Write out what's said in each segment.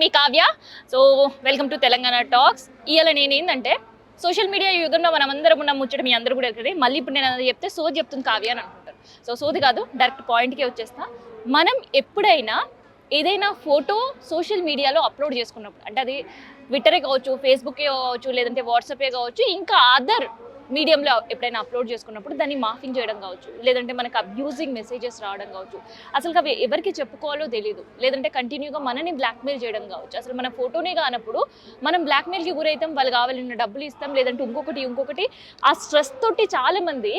Me Kavya. So welcome to Telangana talks. ఇవాళ నేను ఏంటంటే సోషల్ మీడియా యుగంలో మనం అందరం ఉన్న ముచ్చట మీ అందరూ కూడా ఎక్కడే. మళ్ళీ ఇప్పుడు నేను అది చెప్తే సోది చెప్తుంది కావ్య అని అనుకుంటారు. సో సోది కాదు, డైరెక్ట్ పాయింట్కే వచ్చేస్తా. మనం ఎప్పుడైనా ఏదైనా ఫోటో సోషల్ మీడియాలో అప్లోడ్ చేసుకున్నప్పుడు, అంటే అది ట్విట్టరే కావచ్చు, ఫేస్బుకే కావచ్చు, లేదంటే వాట్సాపే కావచ్చు, ఇంకా అదర్ మీడియంలో ఎప్పుడైనా అప్లోడ్ చేసుకున్నప్పుడు దాన్ని మాఫింగ్ చేయడం కావచ్చు, లేదంటే మనకు అబ్యూజింగ్ మెసేజెస్ రావడం కావచ్చు, అసలు అవి ఎవరికి చెప్పుకోవాలో తెలియదు, లేదంటే కంటిన్యూగా మనని బ్లాక్మెయిల్ చేయడం కావచ్చు. అసలు మన ఫోటోనే కానప్పుడు మనం బ్లాక్మెయిల్కి గురవుతాం, వాళ్ళు కావాలన్న డబ్బులు ఇస్తాం, లేదంటే ఇంకొకటి ఆ స్ట్రెస్ తోటి చాలామంది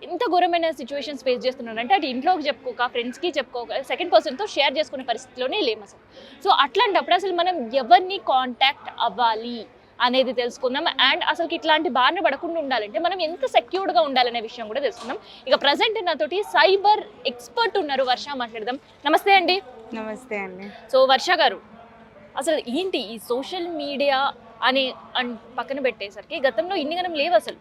ఎంత ఘోరమైన సిచ్యువేషన్స్ ఫేస్ చేస్తున్నారు అంటే అది ఇంట్లోకి చెప్పుకోక, ఫ్రెండ్స్కి చెప్పుకోక, సెకండ్ పర్సన్తో షేర్ చేసుకునే పరిస్థితిలోనే లేము అసలు. సో అట్లాంటప్పుడు అసలు మనం ఎవరిని కాంటాక్ట్ అవ్వాలి అనేది తెలుసుకుందాం. అండ్ అసలు ఇట్లాంటి బారిన పడకుండా ఉండాలంటే మనం ఎంత సెక్యూర్డ్గా ఉండాలనే విషయం కూడా తెలుసుకుందాం. ఇక ప్రజెంట్ నాతోటి సైబర్ ఎక్స్పర్ట్ ఉన్నారు, వర్ష. మాట్లాడదాం. నమస్తే అండి. నమస్తే అండి. సో వర్ష గారు, అసలు ఏంటి ఈ సోషల్ మీడియా అని పక్కన పెట్టేసరికి గతంలో ఇన్ని గనం లేవు అసలు.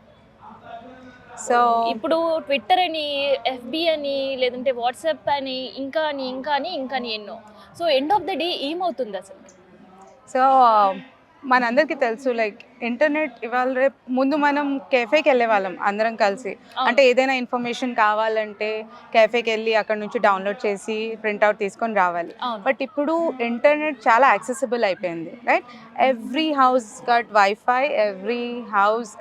సో ఇప్పుడు ట్విట్టర్ అని, ఎఫ్బి అని, లేదంటే వాట్సాప్ అని, ఇంకా అని ఎన్నో. So end of the day ఏమవుతుంది అసలు? సో మనందరికీ తెలుసు, లైక్ ఇంటర్నెట్ ఇవాళ రేపు ముందు మనం కెఫేకి వెళ్ళే వాళ్ళం అందరం కలిసి. అంటే ఏదైనా ఇన్ఫర్మేషన్ కావాలంటే కెఫేకి వెళ్ళి అక్కడ నుంచి డౌన్లోడ్ చేసి ప్రింట్అవుట్ తీసుకొని రావాలి. బట్ ఇప్పుడు ఇంటర్నెట్ చాలా యాక్సెసిబుల్ అయిపోయింది, right? Every house got wifi,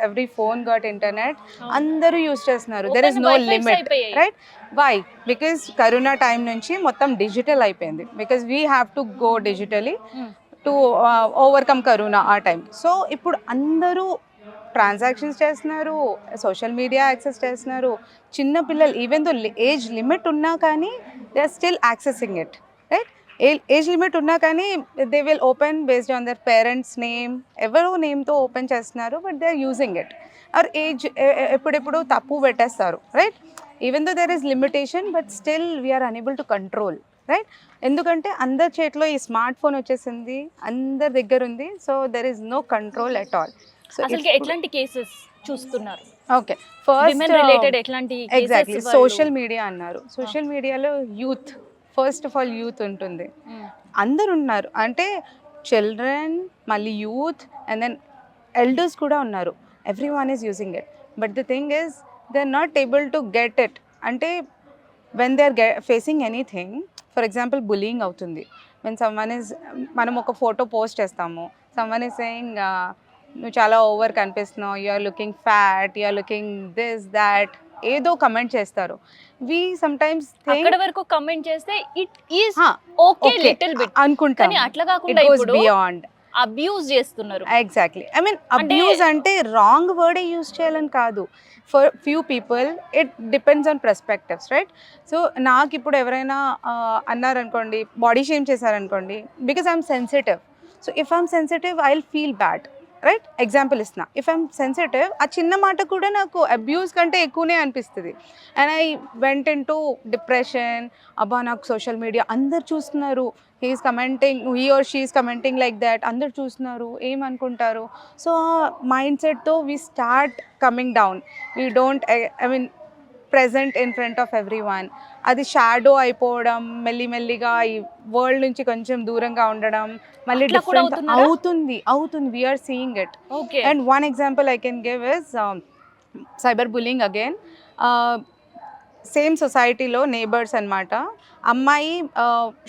every phone got internet. అందరూ యూజ్ చేస్తున్నారు. There is no limit, right? Why? Because corona time నుంచి మొత్తం డిజిటల్ అయిపోయింది. Because we have to go digitally to overcome corona ఆ time. So ఇప్పుడు అందరూ transactions చేస్తున్నారు, social media access చేస్తున్నారు. చిన్న పిల్లలు ఈవెన్ దో ఏజ్ లిమిట్ ఉన్నా కానీ they are still accessing it, right? Age limit ఉన్నా కానీ they will open based on their parents name, ఎవరు నేమ్తో ఓపెన్ చేస్తున్నారు, but they are using it. Or age ఎప్పుడెప్పుడు తప్పు పెట్టేస్తారు, right? Even though there is limitation, but still we're unable to control, right? ఎందుకంటే అందరి చేతిలో ఈ స్మార్ట్ ఫోన్ వచ్చేసింది, అందరి దగ్గర ఉంది. So there is no control at all. So అసలు ఎట్లాంటి కేసెస్ చూస్తున్నారు? ఓకే, ఫస్ట్ రిలేటెడ్ ఎట్లాంటి ఎగ్జాక్ట్లీ సోషల్ మీడియా అన్నారు. సోషల్ మీడియాలో youth, first of all youth ఉంటుంది. అందరు ఉన్నారు, అంటే చిల్డ్రన్, మళ్ళీ యూత్, అండ్ దెన్ ఎల్డర్స్ కూడా ఉన్నారు. Everyone is using it. But the thing is they are not able to get it. అంటే when they are facing anything, for example bullying అవుతుంది. When someone is, మనం ఒక photo post చేస్తాము, someone is saying నువ్వు చాలా over కనిపిస్తున్నావు, you are looking fat, you are looking this that, ఏదో comment చేస్తారు. వి సమ్టైమ్స్ అక్కడ వరకు కమెంట్ చేస్తే it is okay little bit అనుకుంటాం, కానీ అట్లా కాకుండా ఇప్పుడు బియాండ్ అబ్యూజ్ చేస్తున్నారు. ఎగ్జాక్ట్లీ. ఐ మీన్ అబ్యూజ్ అంటే రాంగ్ వర్డే యూజ్ చేయాలని కాదు. For few people it depends on perspectives, right? So నాకు ఇప్పుడు ఎవరైనా అన్నారనుకోండి, బాడీ షేమ్ చేశారనుకోండి, because I'm sensitive. So if I'm sensitive I will feel bad, right? Example ఇస్తున్నా. ఇఫ్ ఐఎమ్ సెన్సిటివ్, ఆ చిన్న మాట కూడా నాకు అబ్యూస్ కంటే ఎక్కువనే అనిపిస్తుంది. And I went in to depression. అబ్బా, నాకు సోషల్ మీడియా అందరు చూస్తున్నారు, he's commenting, he or she is commenting like that, అందరు చూస్తున్నారు, ఏమనుకుంటారు? సో మైండ్ సెట్తో we start coming down. We don't, I mean present in front of everyone. అది shadow అయిపోవడం, మెల్లిమెల్లిగా ఈ వరల్డ్ నుంచి కొంచెం దూరంగా ఉండడం, మళ్ళీ డిఫరెంట్ అవుతుంది. We're seeing it. And one example I can give is cyber bullying again. Same సొసైటీలో నేబర్స్ అనమాట. అమ్మాయి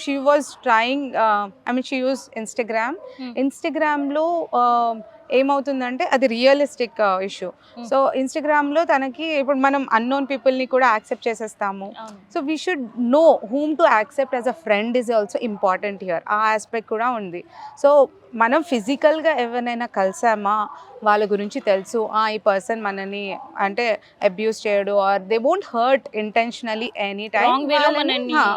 she was trying, I mean she use ఇన్స్టాగ్రామ్లో ఏమవుతుందంటే అది రియలిస్టిక్ ఇష్యూ. సో ఇన్స్టాగ్రామ్లో తనకి ఇప్పుడు మనం అన్నోన్ పీపుల్ని కూడా యాక్సెప్ట్ చేసేస్తాము. So we should know whom to accept as a friend is also important here. ఆ ఆస్పెక్ట్ కూడా ఉంది. సో మనం ఫిజికల్గా ఎవరినైనా కలిసామా, వాళ్ళ గురించి తెలుసు, ఈ పర్సన్ మనని అంటే అబ్యూస్ చేయడు, or they won't hurt intentionally any time,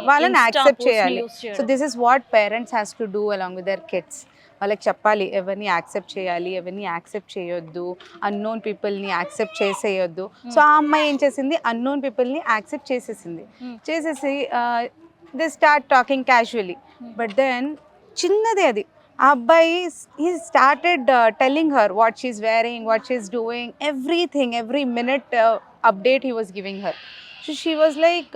వాళ్ళని యాక్సెప్ట్ చేయాలి. So this is what parents has to do along with their kids. వాళ్ళకి చెప్పాలి ఎవరిని యాక్సెప్ట్ చేయాలి, ఎవరిని యాక్సెప్ట్ చేయొద్దు, అన్నోన్ పీపుల్ని యాక్సెప్ట్ చేసేయొద్దు. సో ఆ అమ్మాయి ఏం చేసింది, అన్నోన్ పీపుల్ని యాక్సెప్ట్ చేసేసి they start talking casually. But then చిన్నదే అది, ఆ అబ్బాయి he started telling her what she's wearing, what she's doing, everything, every minute update he was giving her. So she was like,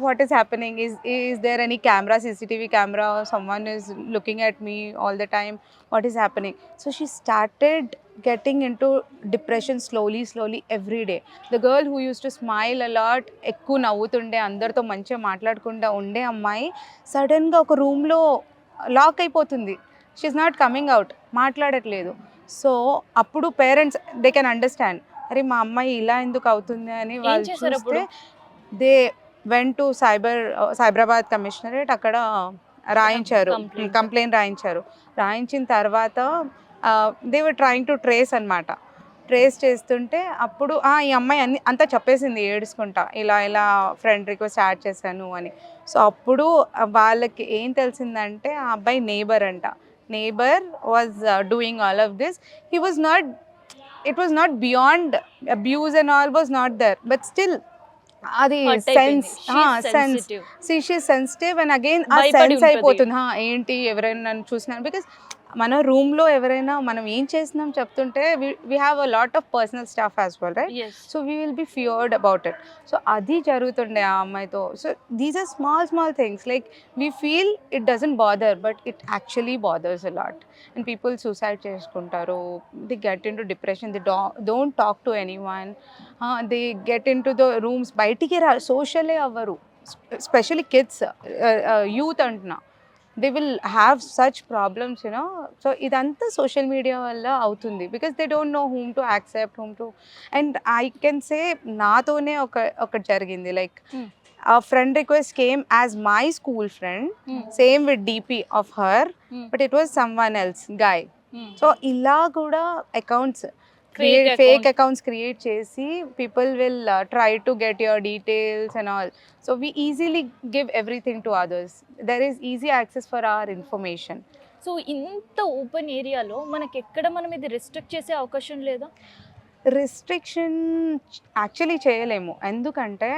what is happening? Is there any camera, CCTV camera, or someone is looking at me all the time? What is happening? So she started getting into depression slowly every day. The girl who used to smile a lot, ఎక్కువ నవ్వుతుండే అందరితో మంచిగా మాట్లాడకుండా ఉండే అమ్మాయి సడన్గా ఒక రూమ్లో lock అయిపోతుంది. షీఈ్ నాట్ కమింగ్ అవుట్, మాట్లాడట్లేదు. సో అప్పుడు పేరెంట్స్ దే కెన్ అండర్స్టాండ్, అరే మా అమ్మాయి ఇలా ఎందుకు అవుతుంది అని వాళ్ళు చేశారు చూస్తే they went to Cyberabad commissionerate. అక్కడ రాయించారు, కంప్లైంట్ రాయించారు. రాయించిన తర్వాత they were trying to trace అనమాట. ట్రేస్ చేస్తుంటే అప్పుడు ఈ అమ్మాయి అంతా చెప్పేసింది ఏడుచుకుంటా, ఇలా ఫ్రెండ్ రిక్వెస్ట్ యాడ్ చేశాను అని. సో అప్పుడు వాళ్ళకి ఏం తెలిసిందంటే ఆ అబ్బాయి నేబర్ అంట. Neighbour was doing all of this. He was not, it was not beyond abuse and all was not there, but still అది sense she sensitive and again ఆ సెన్స్ అయిపోతుంది. ఏంటి ఎవరైనా నన్ను చూసినాను, బికాస్ మన రూమ్లో ఎవరైనా మనం ఏం చేస్తున్నాం చెప్తుంటే we have a lot of personal staff as well, right? So we will be feared about it. So అది జరుగుతుండే ఆ అమ్మాయితో. So these are small things like we feel it doesn't bother, but it actually bothers a lot. And people suicide చేసుకుంటారు, they get into depression, they don't talk to anyone, they get into the rooms, బయటికి సోషలే అవ్వరు. Specially kids, youth అంటున్నా, they will have such problems, you know. So idantha social media valla avutundi because they don't know whom to accept, whom to. And I can say naatone oka jarigindi, like a friend request came as my school friend, same with DP of her, but it was someone else guy. So illa kuda accounts fake accounts create chesi, people will try to get your details and all. So we easily give everything to others. There is easy access for our information. So ఇంత open ఏరియాలో మనకి ఎక్కడ మనం ఇది restrict చేసే అవకాశం లేదా? Restriction actually చేయలేము, ఎందుకంటే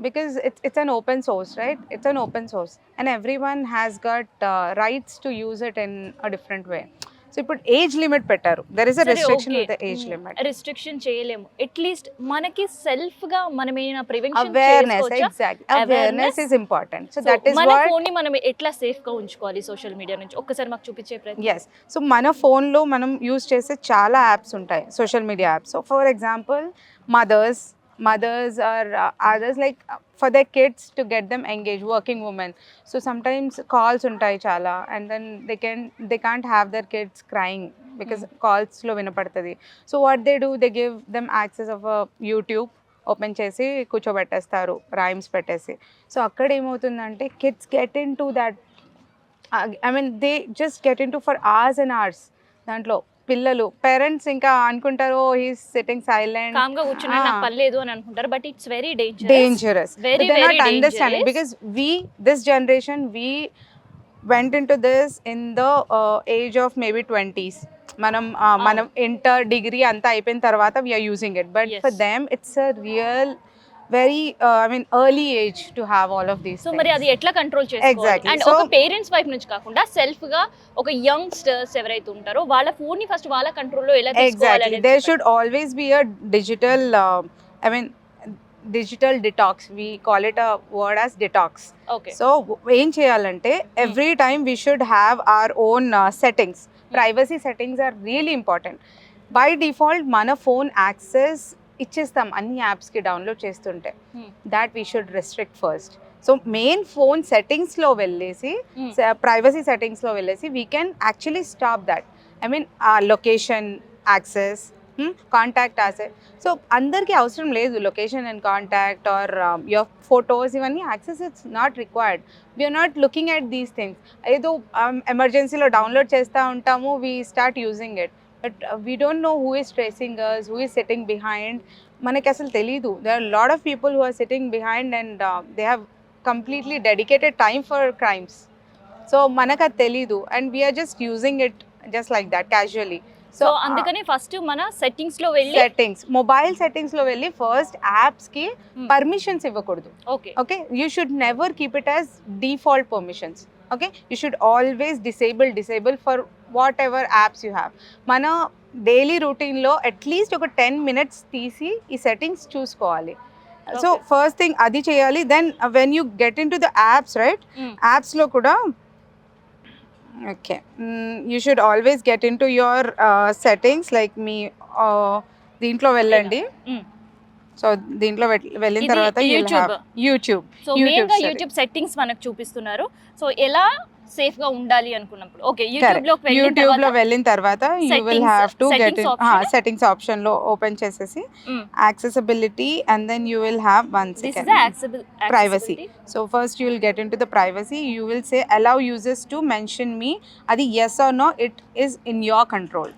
because it's an open source, right? It's an open source and every one has gut rights to use it in a different way. So ఇప్పుడు ఏజ్ లిమిట్ పెట్టారు, there is a restriction with the age limit. Restriction చేయలేము, at least మనకి self గా మనం ఏమైనా prevention awareness, exactly awareness is important. So that is మన phone ని మనం ఎట్లా సేఫ్ గా ఉంచుకోవాలి సోషల్ మీడియా నుంచి ఒక్కసారి మాకు చూపించే ప్రయత్నం. yes, సో మన ఫోన్ లో మనం యూజ్ చేసే చాలా యాప్స్ ఉంటాయి, social media apps. So for example mothers or others, like for their kids to get them engaged, working women. So sometimes calls untai chala, and then they can't have their kids crying because calls lo vinapadtadi. So what they do, they give them access of a YouTube, open చేసి కూర్చోబెట్టేస్తారు rhymes పెట్టేసి. So అక్కడ ఏమవుతుందంటే kids get in to that, I mean they just get in to for hours and hours. దాంట్లో పిల్లలు, parents ఇంకా అనుకుంటారు he's sitting silent, com గా కూర్చున్నాడు నాకు పర్లేదు అని అనుకుంటారు, but it's very dangerous. very they're very not understanding dangerous because this generation we went into this in the age of maybe 20s. మనం ఇంటర్ డిగ్రీ అంతా అయిపోయిన తర్వాత we are using it, but for them it's a real very I mean early age to have all of these so things. మరి అది ఎట్లా control చేసుకోవాలి? Exactly. And So ఒక parents వైపు నుంచి కాకుండా సెల్ఫ్ గా ఒక యంగ్స్టర్స్ ఎవరైతే ఉంటారో వాళ్ళ ఫోన్ ని ఫస్ట్ వాళ్ళ కంట్రోల్లో ఎలా తీసుకోవాలి? exactly, there should always be a digital I mean digital detox. We call it a word as detox. Okay. So ఏం చేయాలంటే every time we should have our own settings. Privacy settings are really important. By default మన phone access ఇచ్చేస్తాం అన్ని యాప్స్కి download చేస్తుంటే, that we should restrict first. So main phone సెట్టింగ్స్లో వెళ్ళేసి, privacy సెట్టింగ్స్లో వెళ్ళేసి we can actually stop that. I mean location access, contact access. So అందరికీ అవసరం లేదు location and contact or your photos, ఇవన్నీ access it's not required. We are not looking at these things. ఏదో ఎమర్జెన్సీలో డౌన్లోడ్ చేస్తూ ఉంటాము, we start using it, but we don't know who is tracing us, who is sitting behind. మనకి అసలు తెలీదు. There are lot of people who are sitting behind and they have completely dedicated time for crimes. So మనకు అది తెలీదు and we're just using it just like that casually. So అందుకని first మన settings లో వెళ్ళి మొబైల్ సెట్టింగ్స్ లో వెళ్ళి first apps కి పర్మిషన్స్ ఇవ్వకూడదు. Okay okay, you should never keep it as default permissions. Okay, you should always disable for what ever apps you have. మన daily రొటీన్లో అట్లీస్ట్ ఒక 10 minutes తీసి ఈ సెట్టింగ్స్ చూసుకోవాలి. సో ఫస్ట్ థింగ్ అది చేయాలి. Then when you get into the apps right, యాప్స్లో కూడా okay you should always get into your settings like మీ దీంట్లో వెళ్ళండి. సో దీంట్లో వెళ్ళిన తర్వాత యూట్యూబ్ సో మెయిన్ గా యూట్యూబ్ సెట్టింగ్స్ మనకు చూపిస్తున్నారు. సో ఎలా సేఫ్ గా ఉండాలి అనుకున్నప్పుడు ఓకే యూట్యూబ్ లో వెళ్ళిన తర్వాత you will have to get in settings option లో ఓపెన్ చేసేసి accessibility and then you will have one second privacy. So first you will get into the privacy, you will say allow users to mention me, అది yes or no it is in your control.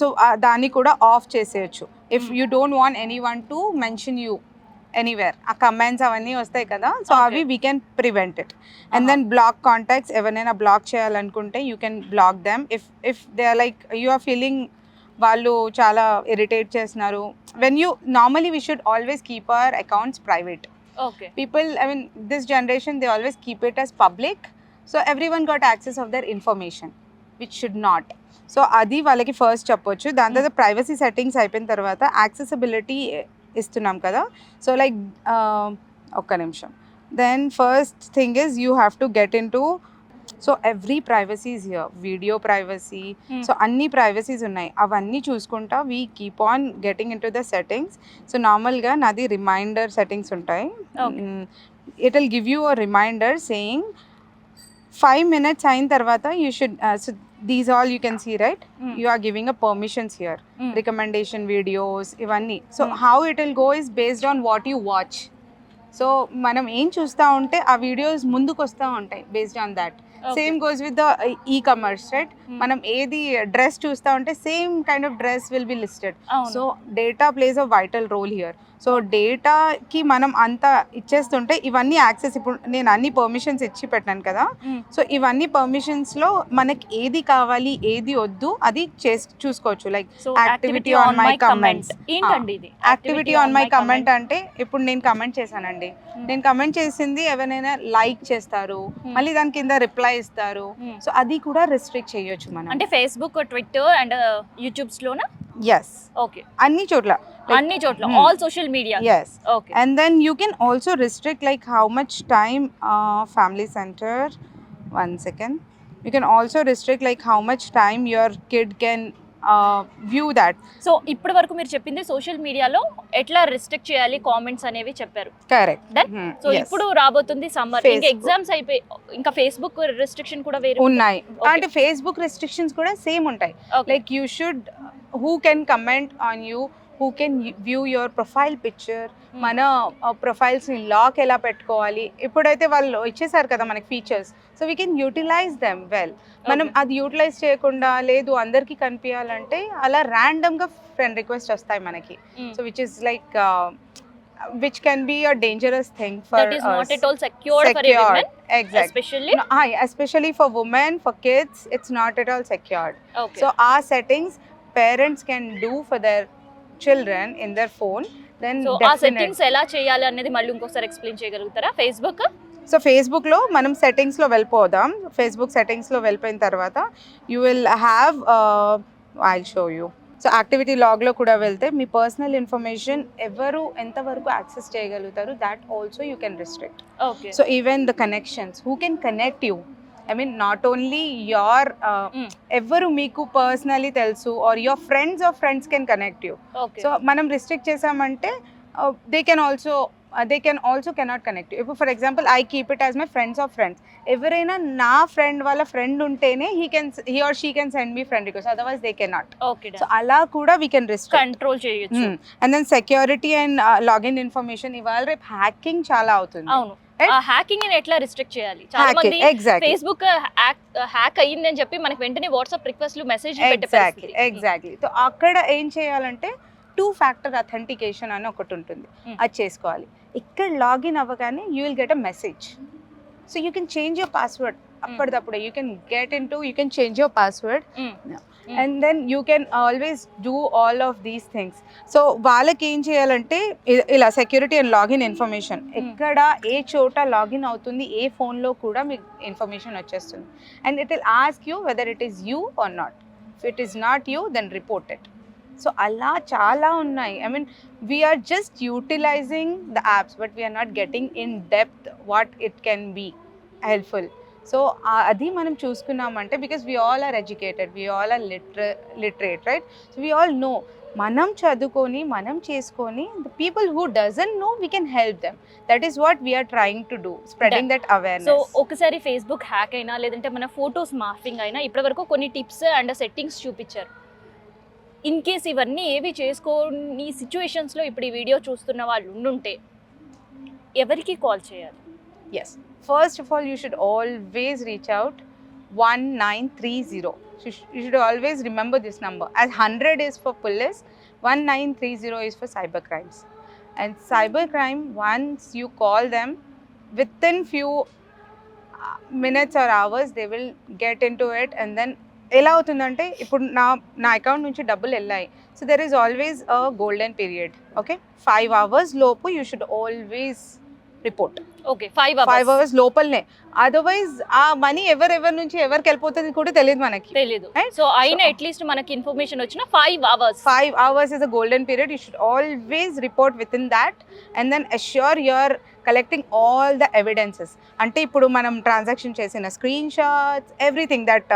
So దాన్ని కూడా off చేసేయచ్చు. If you don't want anyone to mention you anywhere, ఆ comments అవన్నీ వస్తాయి కదా, so అవి we can prevent it. And then block contacts, ఎవరైనా బ్లాక్ చేయాలనుకుంటే you can block them if they are like you are feeling వాళ్ళు చాలా irritate చేస్తున్నారు. When you normally we should always keep our accounts private. People, I mean, this generation, they always keep it as public. So everyone got access of their information, which should not. So అది వాళ్ళకి first చెప్పొచ్చు. దాని తర్వాత privacy settings అయిపోయిన తర్వాత accessibility ఇస్తున్నాం కదా, so like ఒక్క నిమిషం. Then first thing is you have to get into, so every privacy is here, video privacy, so అన్ని ప్రైవసీస్ ఉన్నాయి, అవన్నీ చూసుకుంటా we keep on getting into the settings. So నార్మల్గా నాది రిమైండర్ సెట్టింగ్స్ ఉంటాయి. It will give you a reminder saying 5 minutes అయిన తర్వాత you should, so these all you can see right, you are giving a permissions here, recommendation videos ఇవన్నీ. So how it will go is based on what you watch. So మనం ఏం చూస్తూ ఉంటే ఆ videos ముందుకు వస్తూ ఉంటాయి based on that. Same goes with the e-commerce right, మనం ఏది డ్రెస్ చూస్తూ ఉంటే same kind of dress will be listed. So data plays a vital role here. So డేటాకి మనం అంతా ఇచ్చేస్తుంటే ఇవన్నీ యాక్సెస్, ఇప్పుడు నేను అన్ని పర్మిషన్స్ ఇచ్చి పెట్టాను కదా, సో ఇవన్నీ పర్మిషన్స్లో మనకి ఏది కావాలి ఏది వద్దు అది చూసుకోవచ్చు. Like activity on my comments. Activity on my comment అంటే ఇప్పుడు నేను కమెంట్ చేశానండి, నేను కమెంట్ చేసింది ఎవరైనా లైక్ చేస్తారు, మళ్ళీ దాని కింద రిప్లై ఇస్తారు, సో అది కూడా రెస్ట్రిక్ట్ చేయొచ్చు మనం. అంటే ఫేస్బుక్, ట్విట్టర్ అండ్ యూట్యూబ్స్ లోనా? Yes. Okay. అన్ని చోట్ల all social media. Yes. Okay. And then you can also restrict like how much time family center, one second, you can also restrict like how much time your kid can view that. So ఇప్పటి వరకు మీరు చెప్పింది social మీడియాలో ఎట్లా restrict చేయాలి comments అనేవి చెప్పారు. Correct. Then so ఇప్పుడు రాబోతుంది సమ్మర్, ఇంకా ఎగ్జామ్స్ అయిపోయి ఇంకా ఫేస్బుక్ రిస్ట్రిక్షన్ కూడా వేరే ఉన్నాయి. అంటే ఫేస్బుక్ రెస్ట్రిక్షన్స్ కూడా సేమ్ ఉంటాయి. Like you should, who can comment on you, who can view your profile picture, మన ప్రొఫైల్స్ని లాక్ ఎలా పెట్టుకోవాలి, ఇప్పుడైతే వాళ్ళు ఇచ్చేసారు కదా మనకి features, so we can utilize them well. మనం అది యూటిలైజ్ చేయకుండా లేదు అందరికీ కనిపించాలంటే అలా ర్యాండమ్గా ఫ్రెండ్ రిక్వెస్ట్ వస్తాయి మనకి. So which is like which can be a dangerous thing for that is us. not at all secured for a woman. Exactly. Especially for women, for kids, it's not at all secured. Okay. So our settings parents can do for their children in their phone. Then so ఆ settings ఎలా చేయాలి అనేది మళ్ళీ ఇంకొకసారి explain చేయగలుగుతారా? Facebook, so ఫేస్బుక్లో మనం సెట్టింగ్స్లో వెళ్ళిపోదాం. ఫేస్బుక్ సెట్టింగ్స్లో వెళ్ళిపోయిన తర్వాత you will have, I will show you. So activity లాగ్లో కూడా వెళ్తే మీ పర్సనల్ ఇన్ఫర్మేషన్ ఎవరు ఎంతవరకు యాక్సెస్ చేయగలుగుతారు, that also you can restrict. Okay. So even the connections, who can connect you, I mean not only your, ఎవరు మీకు personally తెలుసు or your friends of friends can connect you. So మనం restrict చేసామంటే they can also cannot connect you. ఇప్పుడు for example I keep it as my friends of friends, ఎవరైనా నా friend వాళ్ళ friend ఉంటేనే he or she can send me friend request, otherwise they cannot. Okay. So అలా కూడా we can restrict, control చేయొచ్చు. And then security and login information, ఇవాళ రేపు hacking చాలా అవుతుంది. అవును, ఆ హ్యాకింగ్ ని ఎట్లా రిస్ట్రిక్ట్ చేయాలి? చాలా మంది ఫేస్బుక్ హ్యాక్ అయ్యింది అని చెప్పి మనకి వెంటనే వాట్సాప్ రిక్వెస్ట్లు మెసేజ్ పెట్టే. ఎగ్జాక్ట్లీ. సో అక్కడ ఏం చేయాలంటే 2-factor authentication అని ఒకటి ఉంటుంది, అది చేసుకోవాలి. ఇక్కడ లాగిన్ అవ్వగానే you will get a message, so you can change your password అప్పటిదప్పుడే. You can get into, you can change your password and then you can always do all of these things. So వాళ్ళకి ఏం చేయాలంటే ఇలా security and login information, ఎక్కడ ఏ చోట login అవుతుంది ఏ ఫోన్లో కూడా మీకు ఇన్ఫర్మేషన్ వచ్చేస్తుంది. And it will ask you whether it is you or not. If it is not you then report it. So అలా చాలా ఉన్నాయి. I mean we're just utilising the apps but we're not getting in depth what it can be helpful. So అది మనం చూసుకున్నామంటే because we all are educated, we all are literate, right? So we all know, మనం చదువుకొని మనం చేసుకొని the people who doesn't know we can help them. That is what we are trying to do, spreading that so awareness. ఒకసారి Facebook hack అయినా లేదంటే మన photos morphing అయినా ఇప్పటివరకు కొన్ని టిప్స్ అండ్ సెట్టింగ్స్ చూపించారు. ఇన్ కేస్ ఇవన్నీ ఏవి చేసుకోని సిచ్యువేషన్స్లో ఇప్పుడు ఈ వీడియో చూస్తున్న వాళ్ళు ఉండుంటే ఎవరికి కాల్ చేయాలి? Yes. First of all, you should always reach out 1930. You should always remember this number. As 100 is for police, 1930 is for cybercrimes. And cybercrime, once you call them, within few minutes or hours, they will get into it. And then ఎలా అవుతుందంటే ఇప్పుడు నా account నుంచి డబ్బులు వెళ్ళాయి. So there is always a golden period. Okay, 5 hours లోపు you should always report. Okay, 5 hours లోపలనే. Otherwise ఆ మనీ ఎవరెవరి నుంచి ఎవరికి వెళ్ళిపోతుంది కూడా తెలియదు మనకి. తెలీదు. సో అయినా అట్లీస్ట్ మనకి ఇన్ఫర్మేషన్ వచ్చిన 5 hours. 5 hours is a golden period. You should always report within that and then assure you're collecting all the evidences. అంటే ఇప్పుడు మనం ట్రాన్సాక్షన్ చేసిన screen shots, everything that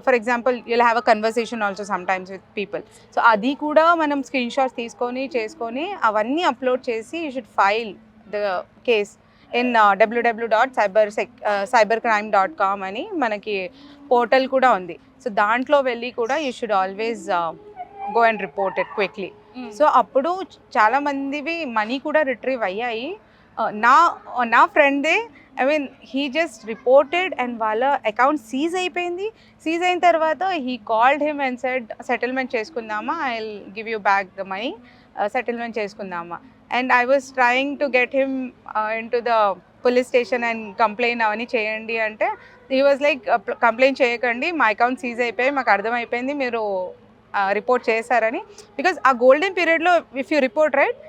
for example you'll have a conversation also sometimes with people. So అది కూడా మనం screen shots తీసుకొని చేసుకొని అవన్నీ అప్లోడ్ చేసి you should file the case in www.cybercrime.com అని మనకి పోర్టల్ కూడా ఉంది. సో దాంట్లో వెళ్ళి కూడా you should always go and report it quickly. So అప్పుడు చాలా మందివి మనీ కూడా రిట్రీవ్ అయ్యాయి. నా ఫ్రెండే, I mean he just reported and వాళ్ళ అకౌంట్ సీజ్ అయిపోయింది. సీజ్ అయిన తర్వాత he called him and said settlement చేసుకుందామా, I will give you back the money, settlement చేసుకుందామా. And I was trying to get him into the police station and complain అవన్నీ చేయండి అంటే he was like complaint చేయకండి, మా account seize అయిపోయి మాకు అర్థమైపోయింది మీరు రిపోర్ట్ చేశారని. బికాస్ ఆ గోల్డెన్ పీరియడ్లో if you report, right,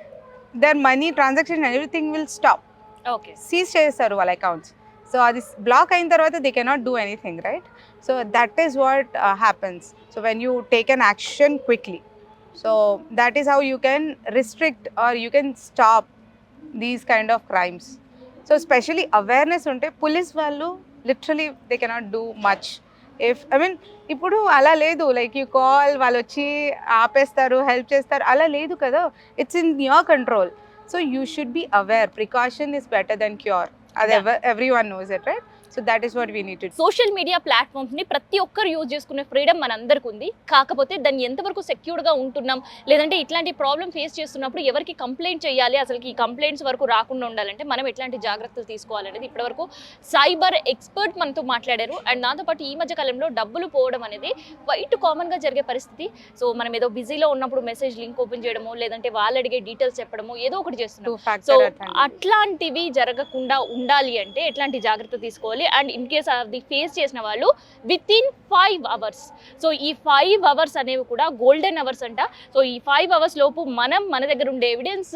their money transaction everything will stop. Okay, seize చేస్తారు వాళ్ళ అకౌంట్స్. సో అది బ్లాక్ అయిన తర్వాత they cannot do anything, right? So that is what happens. So when you take an action quickly, so that is how you can restrict or you can stop these kind of crimes. So especially awareness unte police vallu literally they cannot do much. If I mean ఇప్పుడు అలా లేదు, like you call వాళ్ళు వచ్చి ఆపేస్తారు, help చేస్తారు, అలా లేదు కదా. It's in your control. So you should be aware. Precaution is better than cure. అది everyone knows it, right? So that is what we need to do. Social media ప్లాట్ఫామ్స్ని ప్రతి ఒక్కరు యూజ్ చేసుకునే ఫ్రీడమ్ మనందరికీ ఉంది. కాకపోతే దాన్ని ఎంతవరకు సెక్యూర్డ్గా ఉంటున్నాం, లేదంటే ఇట్లాంటి ప్రాబ్లమ్ ఫేస్ చేస్తున్నప్పుడు ఎవరికి కంప్లైంట్ చేయాలి, అసలు ఈ కంప్లైంట్స్ వరకు రాకుండా ఉండాలంటే మనం ఎట్లాంటి జాగ్రత్తలు తీసుకోవాలనేది ఇప్పటివరకు సైబర్ ఎక్స్పర్ట్ మనతో మాట్లాడారు. అండ్ దాంతోపాటు ఈ మధ్య కాలంలో డబ్బులు పోవడం అనేది వైట్ కామన్గా జరిగే పరిస్థితి. సో మనం ఏదో బిజీలో ఉన్నప్పుడు మెసేజ్ లింక్ ఓపెన్ చేయడమో, లేదంటే వాళ్ళు అడిగే డీటెయిల్స్ చెప్పడమో ఏదో ఒకటి చేస్తున్నాం. సో అట్లాంటివి జరగకుండా ఉండాలి అంటే ఎట్లాంటి జాగ్రత్త తీసుకోవాలి? And in case of the face చేసిన వాళ్ళు విత్ ఇన్ 5 hours. సో ఈ 5 hours అనేవి కూడా గోల్డెన్ అవర్స్ అంట. సో ఈ 5 hours లోపు మనం మన దగ్గర ఉండే ఎవిడెన్స్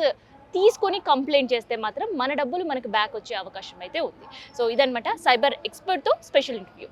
తీసుకొని కంప్లైంట్ చేస్తే మాత్రం మన డబ్బులు మనకు బ్యాక్ వచ్చే అవకాశం అయితే ఉంది. సో ఇదనమాట సైబర్ ఎక్స్పర్ట్తో స్పెషల్ ఇంటర్వ్యూ.